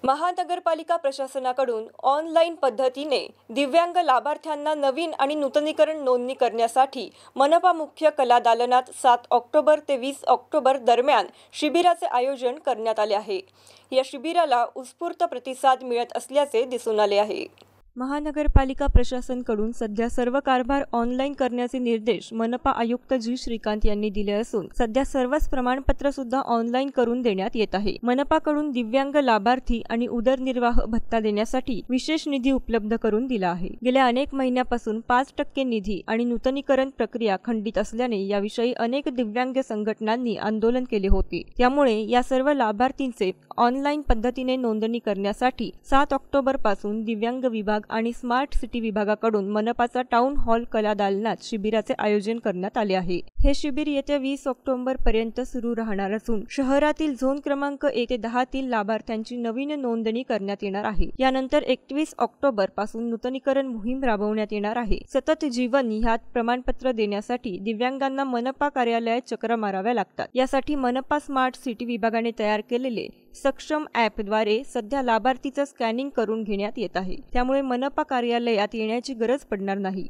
महानगरपालिका प्रशासनाकडून ऑनलाईन पद्धतीने दिव्यांग लाभार्थ्यांना नवीन आणि नूतनीकरण नोंदणी करण्यासाठी मनपा मुख्य कला दालनात 7 ऑक्टोबर ते 20 ऑक्टोबर दरम्यान शिबिराचे आयोजन करण्यात आले आहे। या शिबिराला उत्स्फूर्त प्रतिसाद मिळत असल्याचे दिसून आले आहे। महानगरपालिका प्रशासनाकडून सध्या सर्व कारभार ऑनलाईन करण्याचे निर्देश मनपा आयुक्त जी श्रीकांत यांनी दिले असून सध्या सर्वच प्रमाणपत्र सुद्धा ऑनलाईन करून देण्यात येत आहे। मनपाकडून दिव्यांग लाभार्थी आणि उदरनिर्वाह भत्ता देण्यासाठी विशेष निधी उपलब्ध करून दिला आहे। गेल्या अनेक महिन्यापासून 5% निधी आणि नूतनीकरण प्रक्रिया खंडित असल्याने याविषयी अनेक दिव्यांग संघटनांनी आंदोलन केले होते। त्यामुळे या सर्व लाभार्थींचे ऑनलाईन पद्धतीने नोंदणी करण्यासाठी 7 ऑक्टोबर पासून दिव्यांग विभाग आणि स्मार्ट सिटी विभागाकडून मनपाचा टाउन हॉल कला दालनात शिबिराचे आयोजन करण्यात आले आहे। हे शिबिर येत्या 20 ऑक्टोबर पर्यंत सुरू राहणार असून शहरातील झोन क्रमांक 1 ते 10 तील लाभार्थ्यांची नवीन नोंदणी करण्यात येणार आहे। यानंतर 21 ऑक्टोबर पासून नूतनीकरण मोहीम राबवण्यात येणार आहे। सतत जीवन ह्यात प्रमाणपत्र देण्यासाठी दिव्यांगांना मनपा कार्यालयात चक्र माराव्या लागतात। यासाठी मनपा स्मार्ट सिटी विभागाने तयार केलेले सक्षम ॲपद्वारे सध्या लाभार्थीचं स्कॅनिंग करून घेण्यात येत आहे। त्यामुळे मनपा कार्यालयात येण्याची गरज पडणार नाही।